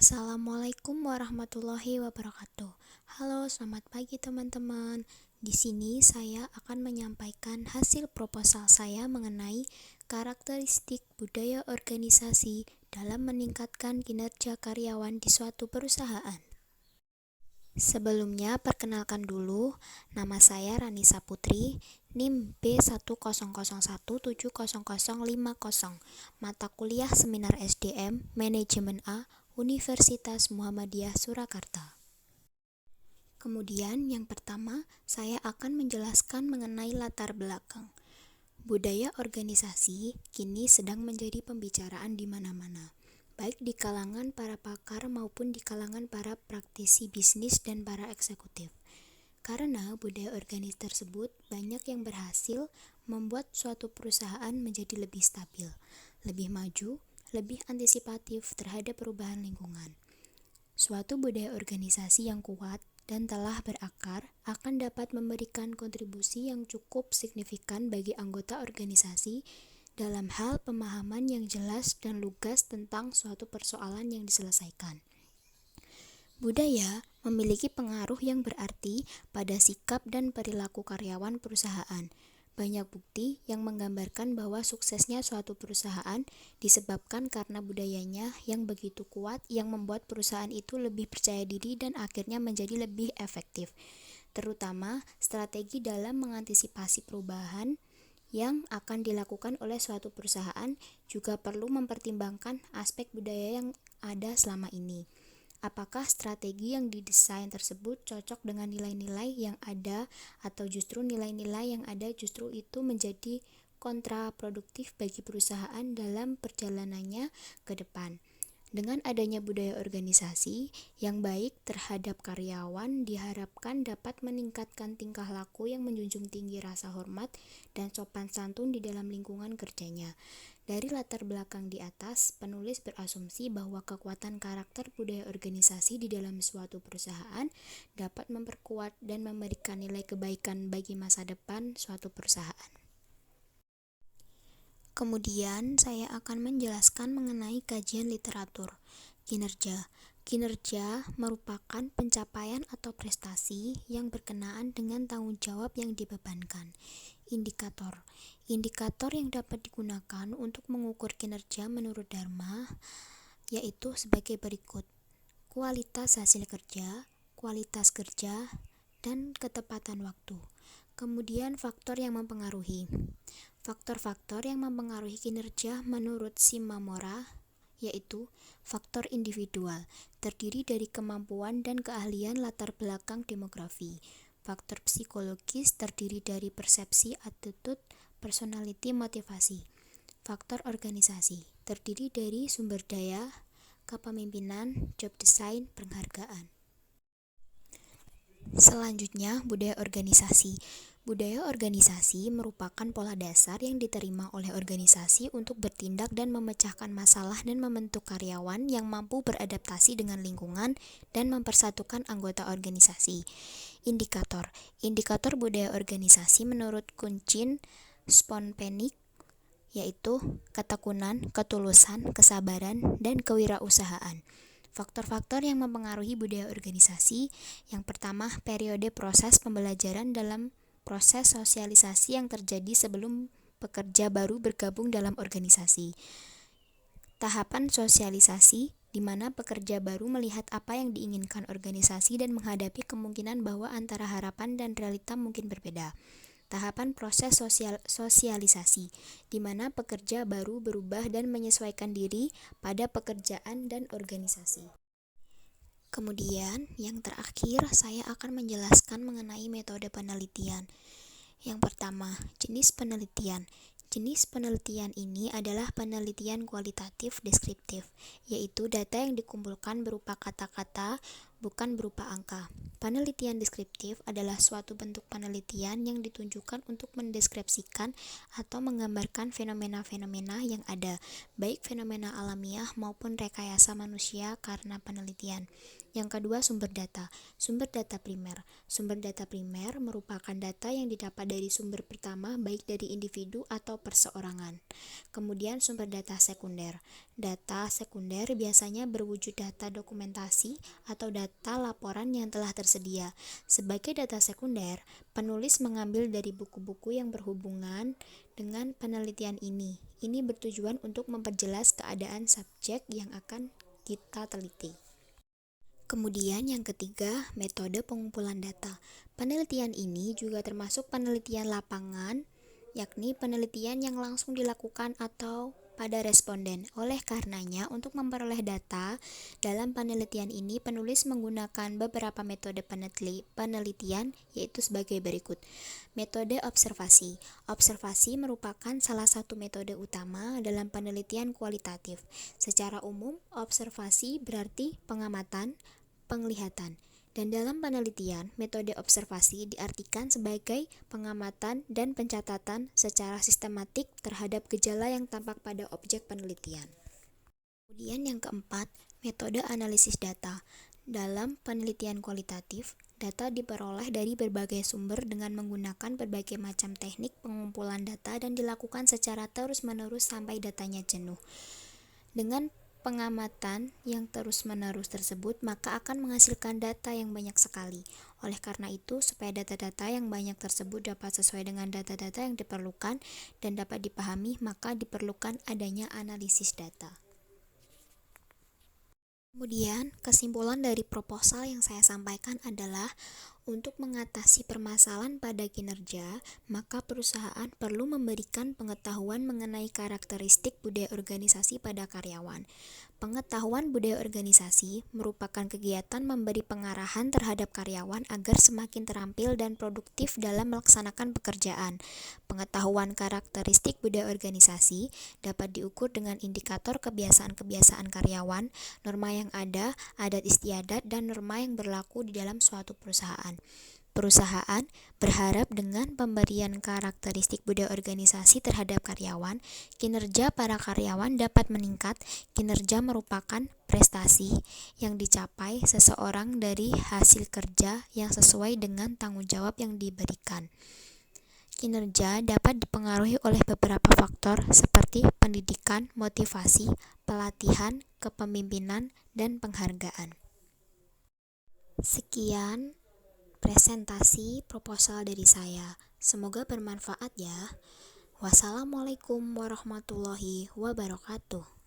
Assalamualaikum warahmatullahi wabarakatuh. Halo, selamat pagi teman-teman. Di sini saya akan menyampaikan hasil proposal saya mengenai karakteristik budaya organisasi dalam meningkatkan kinerja karyawan di suatu perusahaan. Sebelumnya, perkenalkan dulu, nama saya Ranisa Putri, NIM B100170050, mata kuliah Seminar SDM, Manajemen A, Universitas Muhammadiyah Surakarta. Kemudian, yang pertama, saya akan menjelaskan mengenai latar belakang. Budaya organisasi kini sedang menjadi pembicaraan di mana-mana, baik di kalangan para pakar maupun di kalangan para praktisi bisnis dan para eksekutif. Karena budaya organisasi tersebut banyak yang berhasil membuat suatu perusahaan menjadi lebih stabil, lebih maju, lebih antisipatif terhadap perubahan lingkungan. Suatu budaya organisasi yang kuat dan telah berakar akan dapat memberikan kontribusi yang cukup signifikan bagi anggota organisasi dalam hal pemahaman yang jelas dan lugas tentang suatu persoalan yang diselesaikan. Budaya memiliki pengaruh yang berarti pada sikap dan perilaku karyawan perusahaan. Banyak bukti yang menggambarkan bahwa suksesnya suatu perusahaan disebabkan karena budayanya yang begitu kuat yang membuat perusahaan itu lebih percaya diri dan akhirnya menjadi lebih efektif. Terutama strategi dalam mengantisipasi perubahan yang akan dilakukan oleh suatu perusahaan juga perlu mempertimbangkan aspek budaya yang ada selama ini. Apakah strategi yang didesain tersebut cocok dengan nilai-nilai yang ada atau justru nilai-nilai yang ada justru itu menjadi kontraproduktif bagi perusahaan dalam perjalanannya ke depan. Dengan adanya budaya organisasi yang baik terhadap karyawan diharapkan dapat meningkatkan tingkah laku yang menjunjung tinggi rasa hormat dan sopan santun di dalam lingkungan kerjanya. Dari latar belakang di atas, penulis berasumsi bahwa kekuatan karakter budaya organisasi di dalam suatu perusahaan dapat memperkuat dan memberikan nilai kebaikan bagi masa depan suatu perusahaan. Kemudian, saya akan menjelaskan mengenai kajian literatur. Kinerja. Kinerja merupakan pencapaian atau prestasi yang berkenaan dengan tanggung jawab yang dibebankan. Indikator. Indikator yang dapat digunakan untuk mengukur kinerja menurut Dharma yaitu sebagai berikut: kualitas hasil kerja, kualitas kerja, dan ketepatan waktu. Kemudian faktor yang mempengaruhi. Faktor-faktor yang mempengaruhi kinerja menurut Shimamura yaitu faktor individual, terdiri dari kemampuan dan keahlian latar belakang demografi. Faktor psikologis terdiri dari persepsi, attitude, personality, motivasi. Faktor organisasi terdiri dari sumber daya, kepemimpinan, job design, penghargaan. Selanjutnya, budaya organisasi. Budaya organisasi merupakan pola dasar yang diterima oleh organisasi untuk bertindak dan memecahkan masalah dan membentuk karyawan yang mampu beradaptasi dengan lingkungan dan mempersatukan anggota organisasi. Indikator. Indikator budaya organisasi menurut Kuncin Sponpenik yaitu ketekunan, ketulusan, kesabaran, dan kewirausahaan. Faktor-faktor yang mempengaruhi budaya organisasi. Yang pertama, periode proses pembelajaran dalam proses sosialisasi yang terjadi sebelum pekerja baru bergabung dalam organisasi. Tahapan sosialisasi, di mana pekerja baru melihat apa yang diinginkan organisasi dan menghadapi kemungkinan bahwa antara harapan dan realita mungkin berbeda. Tahapan proses sosialisasi, di mana pekerja baru berubah dan menyesuaikan diri pada pekerjaan dan organisasi. Kemudian, yang terakhir, saya akan menjelaskan mengenai metode penelitian. Yang pertama, jenis penelitian. Jenis penelitian ini adalah penelitian kualitatif deskriptif, yaitu data yang dikumpulkan berupa kata-kata, bukan berupa angka. Penelitian deskriptif adalah suatu bentuk penelitian yang ditunjukkan untuk mendeskripsikan atau menggambarkan fenomena-fenomena yang ada, baik fenomena alamiah maupun rekayasa manusia karena penelitian. Yang kedua, sumber data. Sumber data primer. Sumber data primer merupakan data yang didapat dari sumber pertama baik dari individu atau perseorangan. Kemudian sumber data sekunder. Data sekunder biasanya berwujud data dokumentasi atau data laporan yang telah tersedia. Sebagai data sekunder, penulis mengambil dari buku-buku yang berhubungan dengan penelitian ini. Ini bertujuan untuk memperjelas keadaan subjek yang akan kita teliti. Kemudian yang ketiga, metode pengumpulan data. Penelitian ini juga termasuk penelitian lapangan, yakni penelitian yang langsung dilakukan atau pada responden. Oleh karenanya, untuk memperoleh data dalam penelitian ini, penulis menggunakan beberapa metode penelitian, yaitu sebagai berikut. Metode observasi. Observasi merupakan salah satu metode utama dalam penelitian kualitatif. Secara umum, observasi berarti pengamatan, penglihatan. Dan dalam penelitian, metode observasi diartikan sebagai pengamatan dan pencatatan secara sistematik terhadap gejala yang tampak pada objek penelitian. Kemudian yang keempat, metode analisis data. Dalam penelitian kualitatif, data diperoleh dari berbagai sumber dengan menggunakan berbagai macam teknik pengumpulan data dan dilakukan secara terus-menerus sampai datanya jenuh. Dengan pengamatan yang terus-menerus tersebut, maka akan menghasilkan data yang banyak sekali. Oleh karena itu, supaya data-data yang banyak tersebut dapat sesuai dengan data-data yang diperlukan dan dapat dipahami, maka diperlukan adanya analisis data. Kemudian, kesimpulan dari proposal yang saya sampaikan adalah untuk mengatasi permasalahan pada kinerja, maka perusahaan perlu memberikan pengetahuan mengenai karakteristik budaya organisasi pada karyawan. Pengetahuan budaya organisasi merupakan kegiatan memberi pengarahan terhadap karyawan agar semakin terampil dan produktif dalam melaksanakan pekerjaan. Pengetahuan karakteristik budaya organisasi dapat diukur dengan indikator kebiasaan-kebiasaan karyawan, norma yang ada, adat istiadat, dan norma yang berlaku di dalam suatu perusahaan. Perusahaan berharap dengan pemberian karakteristik budaya organisasi terhadap karyawan, kinerja para karyawan dapat meningkat. Kinerja merupakan prestasi yang dicapai seseorang dari hasil kerja yang sesuai dengan tanggung jawab yang diberikan. Kinerja dapat dipengaruhi oleh beberapa faktor seperti pendidikan, motivasi, pelatihan, kepemimpinan, dan penghargaan. Sekian presentasi proposal dari saya. Semoga bermanfaat ya. Wassalamualaikum warahmatullahi wabarakatuh.